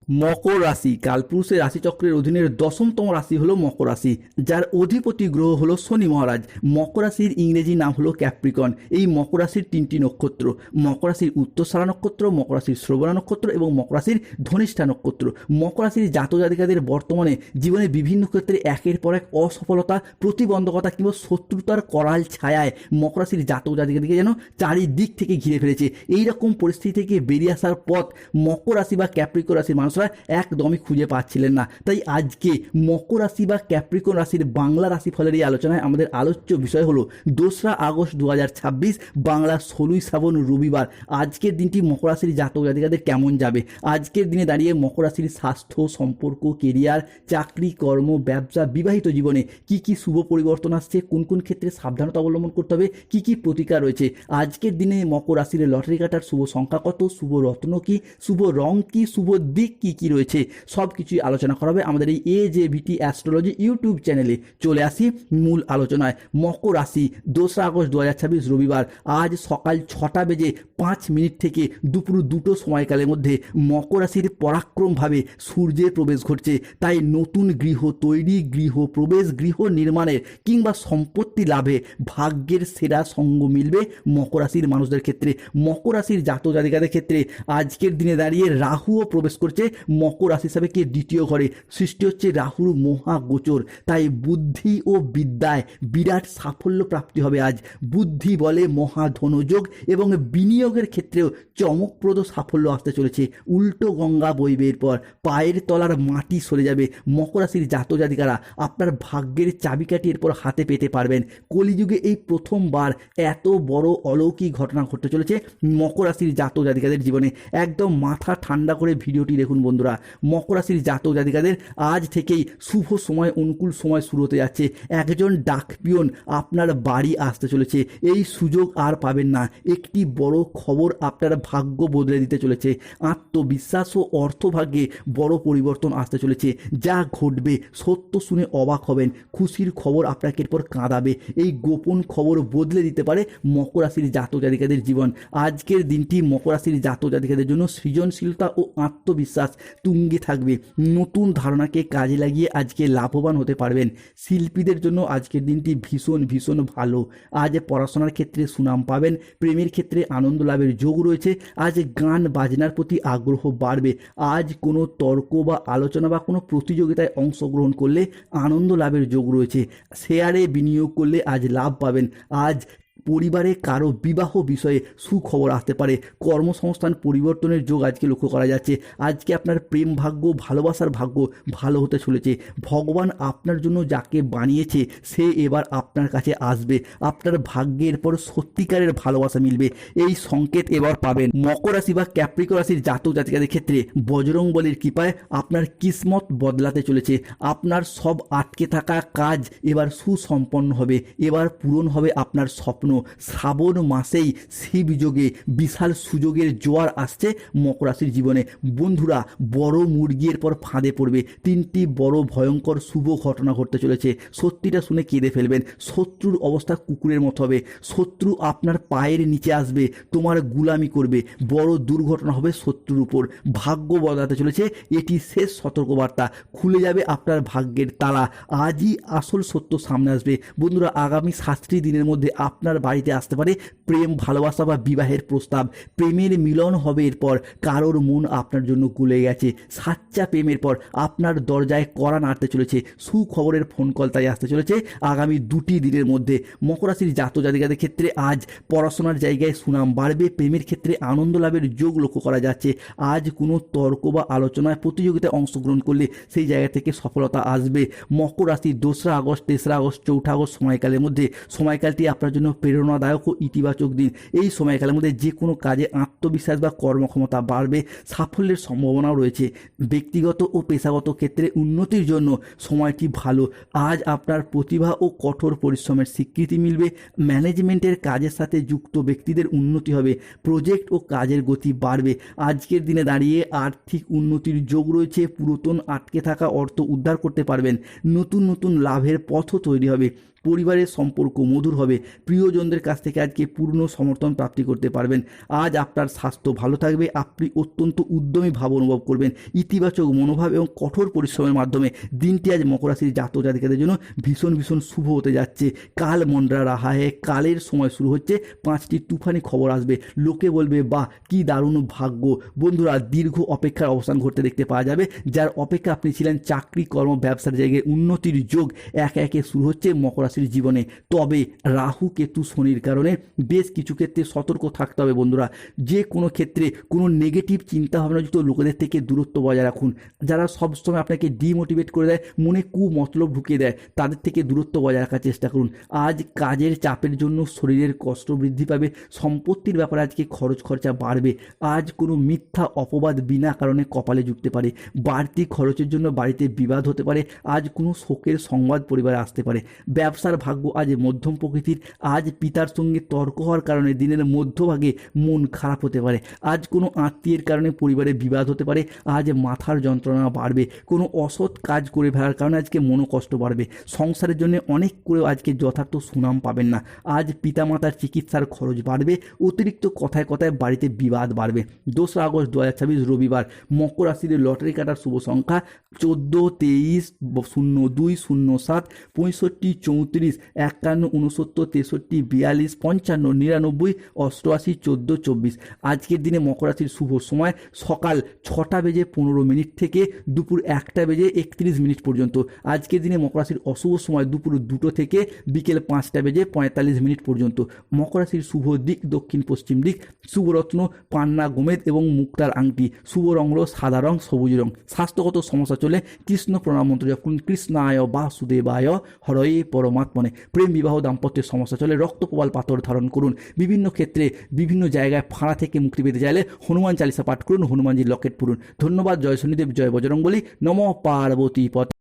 মকর রাশি কালপুরুষের রাশিচক্রের অধীনের 10তম রাশি হলো মকর রাশি, যার অধিপতি গ্রহ হলো শনি মহারাজ। মকর রাশির ইংরেজি নাম হলো ক্যাপ্রিকন। এই মকর রাশির 3টি নক্ষত্র, মকর রাশির উত্তরসারা নক্ষত্র, মকর রাশির শ্রবণা নক্ষত্র এবং মকর রাশির ধনিষ্ঠা নক্ষত্র। মকর রাশির জাতক জাতিকাদের বর্তমানে জীবনে বিভিন্ন ক্ষেত্রে একের পর এক অসফলতা, প্রতিবন্ধকতা কিংবা শত্রুতার করাল ছায়ায় মকর রাশির জাতক জাতিকাদেরকে যেন চারিদিক থেকে ঘিরে ফেলেছে। এইরকম পরিস্থিতি থেকে বেরিয়ে আসার পথ মকর রাশি বা ক্যাপ্রিকন রাশির মানুষরা একদমই খুঁজে পাচ্ছিলেন না। তাই আজকে মকর রাশি বা ক্যাপ্রিকন রাশির বাংলা রাশিফলের এই আলোচনায় আমাদের আলোচ্য বিষয় হলো 2রা আগস্ট 2026 বাংলা 16ই শ্রাবণ রবিবার। আজকের দিনটি মকর রাশির জাতক জাতিকাদের কেমন যাবে? আজকের দিনে দাঁড়িয়ে মকর রাশির স্বাস্থ্য, সম্পর্ক, কেরিয়ার, চাকরি, কর্ম, ব্যবসা, বিবাহিত জীবনে কি কি শুভ পরিবর্তন আসছে, কোন কোন ক্ষেত্রে সাবধানতা অবলম্বন করতে হবে, কি কি প্রতিকার রয়েছে। আজকের দিনে মকর রাশির লটারি কাটার শুভ সংখ্যা কত, শুভ রত্ন কি, শুভ রং কি, শুভ দিক কি কি রয়েছে, সব কিছুই আলোচনা করা হবে আমাদের এই AJVT অ্যাস্ট্রোলজি ইউটিউব চ্যানেলে। চলে আসি মূল আলোচনায়। মকর রাশি 2রা আগস্ট 2026 রবিবার আজ সকাল 6টা বেজে 5 মিনিট থেকে দুপুর 2টো সময়কালের মধ্যে মকর রাশির পরাক্রমভাবে সূর্যের প্রবেশ ঘটছে। তাই নতুন গৃহ তৈরি, গৃহ প্রবেশ, গৃহ নির্মাণের কিংবা সম্পত্তি লাভে ভাগ্যের সেরা সঙ্গ মিলবে মকর রাশির মানুষদের ক্ষেত্রে। মকর রাশির জাতক জাতিকাদের ক্ষেত্রে আজকের দিনে দাঁড়িয়ে রাহুও প্রবেশ করছে মকর রাশি হিসাবে কে 2য় ঘরে। সৃষ্টি হচ্ছে রাহুর মহাগোচর। তাই বুদ্ধি ও বিদ্যায় বিরাট সাফল্য প্রাপ্তি হবে আজ। বুদ্ধি বলে মহাধনযোগ এবং বিনিয়োগের ক্ষেত্রেও চমকপ্রদ সাফল্য আসতে চলেছে। উল্টো গঙ্গা বইবে এরপর, পায়ের তলার মাটি সরে যাবে। মকর রাশির জাতক জাতিকারা আপনার ভাগ্যের চাবিকাঠি এরপর হাতে পেতে পারবেন। কলিযুগে এই প্রথমবার এত বড় অলৌকিক ঘটনা ঘটতে চলেছে মকর রাশির জাতক জাতিকাদের জীবনে। একদম মাথা ঠান্ডা করে ভিডিওটি দেখুন বন্ধুরা। মকর রাশির জাতক জাতিকাদের আজ থেকেই শুভ সময়, অনুকূল সময় শুরু হতে যাচ্ছে। একজন ডাক পিয়ন আপনার বাড়ি আসতে চলেছে। এই সুযোগ আর পাবেন না। একটি বড় খবর আপনার ভাগ্য বদলে দিতে চলেছে। আত্মবিশ্বাস ও অর্থভাগ্যে বড় পরিবর্তন আসতে চলেছে। যা ঘটবে সত্য শুনে অবাক হবেন। খুশির খবর আপনাকে এরপর কাঁদাবে। এই গোপন খবর বদলে দিতে পারে মকর রাশির জাতক জাতিকাদের জীবন। আজকের দিনটি মকর রাশির জাতক জাতিকাদের জন্য সৃজনশীলতা ও আত্মবিশ্বাস তুঙ্গে থাকবে। নতুন ধারণাকে কাজে লাগিয়ে আজকে লাভবান হতে পারবেন। শিল্পীদের জন্য আজকের দিনটি ভীষণ ভীষণ ভালো। আজ পড়াশোনার ক্ষেত্রে সুনাম পাবেন। প্রেমের ক্ষেত্রে আনন্দ লাভের যোগ রয়েছে। আজ গান বাজনার প্রতি আগ্রহ বাড়বে। আজ কোনো তর্ক বা আলোচনা বা কোনো প্রতিযোগিতায় অংশগ্রহণ করলে আনন্দ লাভের যোগ রয়েছে। শেয়ারে বিনিয়োগ করলে আজ লাভ পাবেন। আজ পরিবারে কারো বিবাহ বিষয়ে সুখবর আসতে পারে। কর্মসংস্থান পরিবর্তনের যোগ আজকে লক্ষ্য করা যাচ্ছে। আজকে আপনার প্রেম ভাগ্য, ভালোবাসার ভাগ্য ভালো হতে চলেছে। ভগবান আপনার জন্য যাকে বানিয়েছে সে এবার আপনার কাছে আসবে। আপনার ভাগ্যের পর সত্যিকারের ভালোবাসা মিলবে, এই সংকেত এবার পাবেন। মকর রাশি বা ক্যাপ্রিকন রাশির জাতক জাতিকাদের ক্ষেত্রে বজরং বলির কৃপায় আপনার কিসমত বদলাতে চলেছে। আপনার সব আটকে থাকা কাজ এবার সুসম্পন্ন হবে। এবার পূরণ হবে আপনার স্বপ্ন। শ্রাবণ মাসেই শিবযোগে বিশাল সুযোগের জোয়ার আসছে মকর রাশির জীবনে। বন্ধুরা, বড় মুরগির পর ফাঁদে পড়বে। 3টি বড় ভয়ঙ্কর শুভ ঘটনা ঘটতে চলেছে। সত্যিটা শুনে কেঁদে ফেলবেন। শত্রুর অবস্থা কুকুরের মতো হবে। শত্রু আপনার পায়ের নিচে আসবে, তোমার গুলামি করবে। বড় দুর্ঘটনা হবে শত্রুর উপর। ভাগ্য বদলাতে চলেছে। এটি শেষ সতর্কবার্তা। খুলে যাবে আপনার ভাগ্যের তালা। আজই আসল সত্য সামনে আসবে। বন্ধুরা, আগামী 7টি দিনের মধ্যে আপনার বাড়িতে আসতে পারে প্রেম, ভালোবাসা বা বিবাহের প্রস্তাব। প্রেমের মিলন হবে এরপর। কারোর মন আপনার জন্য গলে গেছে। সাচ্চা প্রেমের পর আপনার দরজায় কড়া নাড়তে চলেছে। সুখবরের ফোন কল তাই আসতে চলেছে আগামী 2টি দিনের মধ্যে। মকর রাশির জাতক জাতিকাদের ক্ষেত্রে আজ পড়াশোনার জায়গায় সুনাম বাড়বে। প্রেমের ক্ষেত্রে আনন্দ লাভের যোগ লক্ষ্য করা যাচ্ছে। আজ কোনো তর্ক বা আলোচনায়, প্রতিযোগিতায় অংশগ্রহণ করলে সেই জায়গা থেকে সফলতা আসবে। মকর রাশি 2রা আগস্ট, 3রা আগস্ট, 4ঠা আগস্ট সময়কালের মধ্যে সময়কালটি আপনার জন্য প্রেরণাদায়ক ও ইতিবাচক দিন। এই সময়কালের মধ্যে যে কোনো কাজে আত্মবিশ্বাস বা কর্মক্ষমতা বাড়বে। সাফল্যের সম্ভাবনাও রয়েছে। ব্যক্তিগত ও পেশাগত ক্ষেত্রে উন্নতির জন্য সময়টি ভালো। আজ আপনার প্রতিভা ও কঠোর পরিশ্রমের স্বীকৃতি মিলবে। ম্যানেজমেন্টের কাজের সাথে যুক্ত ব্যক্তিদের উন্নতি হবে। প্রজেক্ট ও কাজের গতি বাড়বে। আজকের দিনে দাঁড়িয়ে আর্থিক উন্নতির যোগ রয়েছে। পুরাতন আটকে থাকা অর্থ উদ্ধার করতে পারবেন। নতুন নতুন লাভের পথও তৈরি হবে। পরিবারের সম্পর্ক মধুর হবে, প্রিয়জনদের কাছ থেকে আজকে পূর্ণ সমর্থন প্রাপ্তি করতে পারবেন। আজ আপনার স্বাস্থ্য ভালো থাকবে, আপনি অত্যন্ত উদ্যমী ভাব অনুভব করবেন, ইতিবাচক মনোভাব এবং কঠোর পরিশ্রমের মাধ্যমে দিনটি আজ মকর রাশির জাতক জাতিকাদের জন্য ভীষণ ভীষণ শুভ হতে যাচ্ছে। কাল মন্ডরা রাহা হে, কালের সময় শুরু হচ্ছে, 5টি তুফানি খবর আসবে, লোকে বলবে বাহ কি দারুণ ভাগ্য। বন্ধুরা, দীর্ঘ অপেক্ষার অবসান ঘটতে দেখতে পাওয়া যাবে। যার অপেক্ষা আপনি ছিলেন, চাকরি কর্ম ব্যবসার জায়গায় উন্নতির যোগ একে একে শুরু হচ্ছে মকর রাশির জীবনে। তবে রাহু কেতু শনির কারণে বেশ কিছু ক্ষেত্রে সতর্ক থাকতে হবে বন্ধুরা। যে কোনো ক্ষেত্রে কোনো নেগেটিভ চিন্তাভাবনাযুক্ত লোকেদের থেকে দূরত্ব বজায় রাখুন। যারা সবসময় আপনাকে ডিমোটিভেট করে দেয়, মনে কুমতলব ঢুকিয়ে দেয়, তাদের থেকে দূরত্ব বজায় রাখার চেষ্টা করুন। আজ কাজের চাপের জন্য শরীরের কষ্ট বৃদ্ধি পাবে, সম্পত্তির ব্যাপারে আজকে খরচ খরচা বাড়বে। আজ কোনো মিথ্যা অপবাদ বিনা কারণে কপালে জুটতে পারে, বাড়তি খরচের জন্য বাড়িতে বিবাদ হতে পারে, আজ কোনো শোকের সংবাদ পরিবারে আসতে পারে। ব্যবসার ভাগ্য আজ মধ্যম প্রকৃতির, আজ পিতার সঙ্গে তর্ক হওয়ার কারণে দিনের মধ্যভাগে মন খারাপ হতে পারে, আজ কোনো আত্মীয়ের কারণে পরিবারে বিবাদ হতে পারে, আজ মাথার যন্ত্রণা বাড়বে, কোনো অসৎ কাজ করে ফেলার কারণে আজকে মনোকষ্ট বাড়বে, সংসারের জন্য অনেক করেও আজকে যথার্থ সুনাম পাবেন না, আজ পিতামাতার চিকিৎসার খরচ বাড়বে, অতিরিক্ত কথায় কথায় বাড়িতে বিবাদ বাড়বে। 2রা আগস্ট 2026 রবিবার, মকর রাশির লটারি কাটার শুভ সংখ্যা 14, 23, 02, 07, 65, 34, 51, 69, 63, 42, 55, 99, 88, 14, 24। আজকের দিনে মকর রাশির শুভ সময় সকাল 6টা বেজে 15 মিনিট থেকে দুপুর 1টা বেজে 31 মিনিট পর্যন্ত। আজকের দিনে মকর রাশির অশুভ সময় দুপুর 2টো থেকে বিকেল 5টা বেজে 45 মিনিট পর্যন্ত। মকর রাশির শুভ দিক দক্ষিণ পশ্চিম দিক, শুভ রত্ন পান্না গোমেদ এবং মুক্তার আংটি, শুভ রং হলো সাদা রং সবুজ রং। স্বাস্থ্যগত সমস্যা চলে কৃষ্ণ প্রণাম মন্ত্র জপ করুন, কৃষ্ণায় বাসুদেবায় হরয়ে পরমাত্মনে। প্রেম বিবাহ দাম্পত্যের সমস্যা চলে রক্তপ্রবাল পাথর ধারণ করুন। বিভিন্ন ক্ষেত্রে বিভিন্ন জায়গায় ফাঁড়া থেকে মুক্তি পেতে চাইলে হনুমান চালিসা পাঠ করুন, হনুমানজির লকেট পড়ুন। ধন্যবাদ। জয় শনিদেব, জয় বজরংবলী, নমঃ পার্বতী পতে।